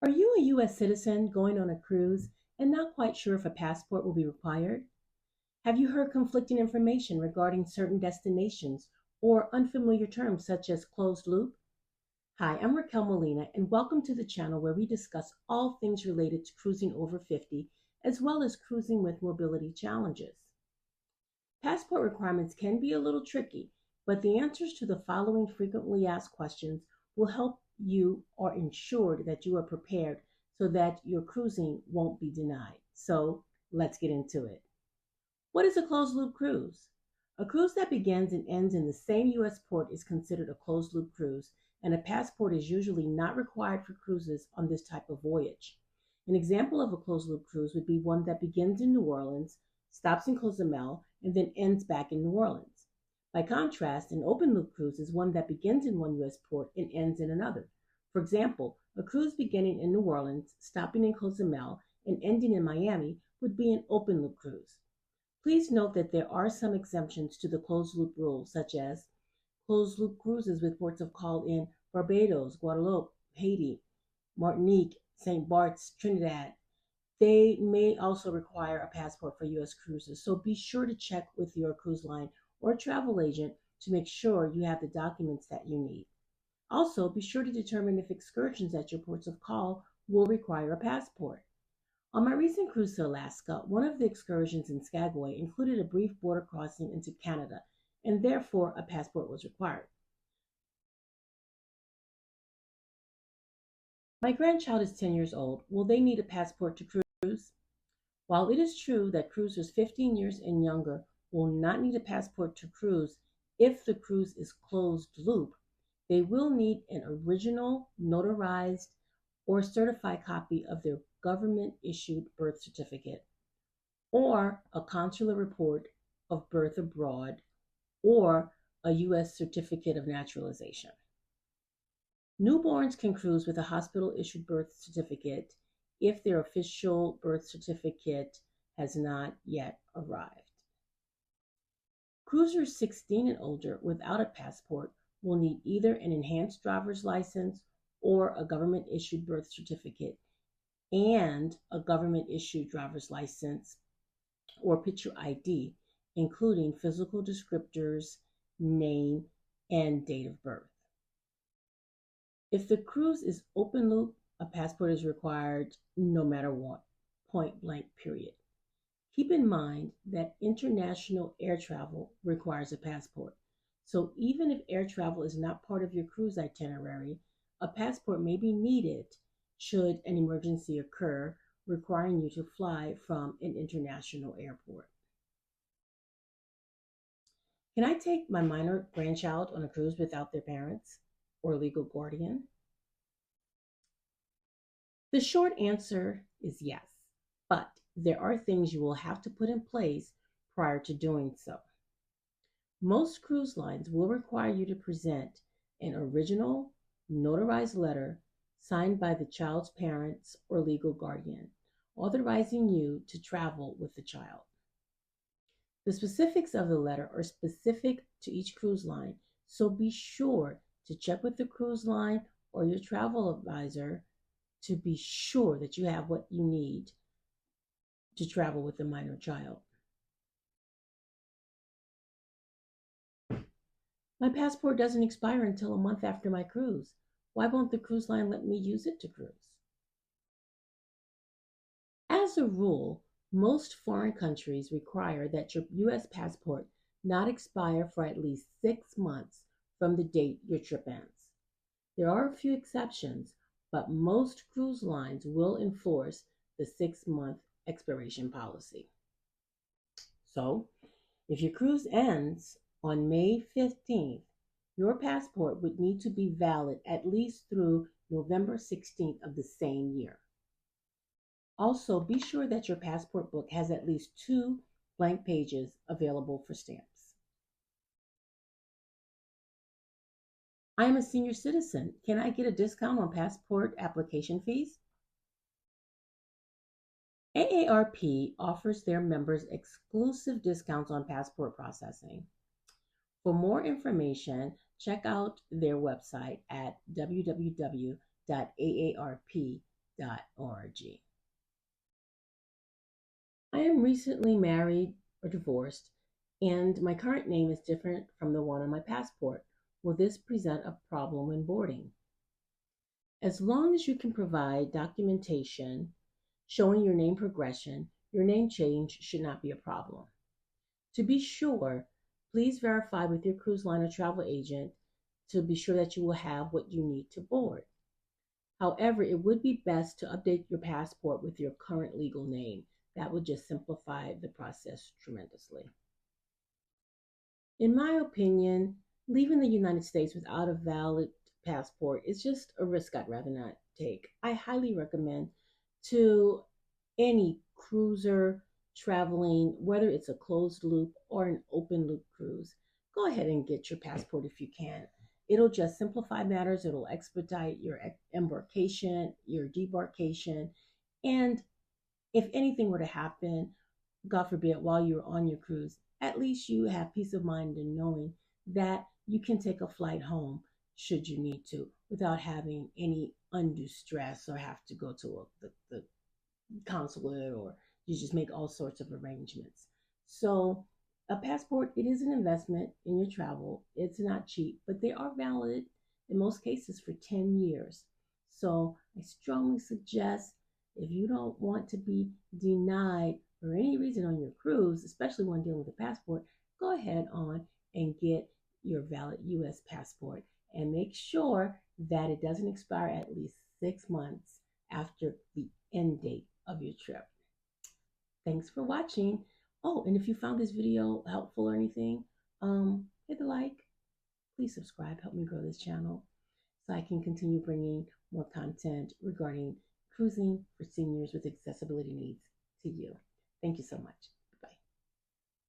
Are you a U.S. citizen going on a cruise and not quite sure if a passport will be required? Have you heard conflicting information regarding certain destinations or unfamiliar terms such as closed loop? Hi, I'm Raquel Molina, and welcome to the channel where we discuss all things related to cruising over 50, as well as cruising with mobility challenges. Passport requirements can be a little tricky, but the answers to the following frequently asked questions will help you or ensure that you are prepared so that your cruising won't be denied. So let's get into it. What is a closed loop cruise? A cruise that begins and ends in the same U.S. port is considered a closed loop cruise, and a passport is usually not required for cruises on this type of voyage. An example of a closed loop cruise would be one that begins in New Orleans, stops in Cozumel, and then ends back in New Orleans. By contrast, an open loop cruise is one that begins in one U.S. port and ends in another. For example, a cruise beginning in New Orleans, stopping in Cozumel, and ending in Miami would be an open loop cruise. Please note that there are some exemptions to the closed loop rules, such as closed loop cruises with ports of call in Barbados, Guadeloupe, Haiti, Martinique, St. Bart's, Trinidad. They may also require a passport for U.S. cruises, so be sure to check with your cruise line or travel agent to make sure you have the documents that you need. Also, be sure to determine if excursions at your ports of call will require a passport. On my recent cruise to Alaska, one of the excursions in Skagway included a brief border crossing into Canada, and therefore a passport was required. My grandchild is 10 years old. Will they need a passport to cruise? While it is true that cruisers 15 years and younger will not need a passport to cruise if the cruise is closed loop, they will need an original, notarized, or certified copy of their government-issued birth certificate, or a consular report of birth abroad, or a U.S. certificate of naturalization. Newborns can cruise with a hospital-issued birth certificate if their official birth certificate has not yet arrived. Cruisers 16 and older without a passport will need either an enhanced driver's license or a government-issued birth certificate and a government-issued driver's license or picture ID, including physical descriptors, name, and date of birth. If the cruise is open loop, a passport is required no matter what, point blank, period. Keep in mind that international air travel requires a passport. So even if air travel is not part of your cruise itinerary, a passport may be needed should an emergency occur requiring you to fly from an international airport. Can I take my minor grandchild on a cruise without their parents or legal guardian? The short answer is yes, but there are things you will have to put in place prior to doing so. Most cruise lines will require you to present an original, notarized letter signed by the child's parents or legal guardian, authorizing you to travel with the child. The specifics of the letter are specific to each cruise line, so be sure to check with the cruise line or your travel advisor to be sure that you have what you need to travel with a minor child. My passport doesn't expire until a month after my cruise. Why won't the cruise line let me use it to cruise? As a rule, most foreign countries require that your U.S. passport not expire for at least 6 months from the date your trip ends. There are a few exceptions, but most cruise lines will enforce the 6-month expiration policy. So, if your cruise ends on May 15th, your passport would need to be valid at least through November 16th of the same year. Also, be sure that your passport book has at least 2 blank pages available for stamps. I am a senior citizen. Can I get a discount on passport application fees? AARP offers their members exclusive discounts on passport processing. For more information, check out their website at www.aarp.org. I am recently married or divorced, and my current name is different from the one on my passport. Will this present a problem when boarding? As long as you can provide documentation showing your name progression, your name change should not be a problem. To be sure, please verify with your cruise line or travel agent to be sure that you will have what you need to board. However, it would be best to update your passport with your current legal name. That would just simplify the process tremendously. In my opinion, leaving the United States without a valid passport is just a risk I'd rather not take. I highly recommend to any cruiser traveling, whether it's a closed loop or an open loop cruise, go ahead and get your passport if you can. It'll just simplify matters, it'll expedite your embarkation, your debarkation, and if anything were to happen, God forbid, while you're on your cruise, at least you have peace of mind in knowing that you can take a flight home should you need to without having any undue stress or have to go to the consulate or you just make all sorts of arrangements. So, a passport, it is an investment in your travel. It's not cheap, but they are valid in most cases for 10 years. So, I strongly suggest if you don't want to be denied for any reason on your cruise, especially when dealing with a passport, go ahead on and get your valid US passport and make sure that it doesn't expire at least 6 months after the end date of your trip. Thanks for watching. Oh, and if you found this video helpful or anything, hit the like. Please subscribe. Help me grow this channel so I can continue bringing more content regarding cruising for seniors with accessibility needs to you. Thank you so much.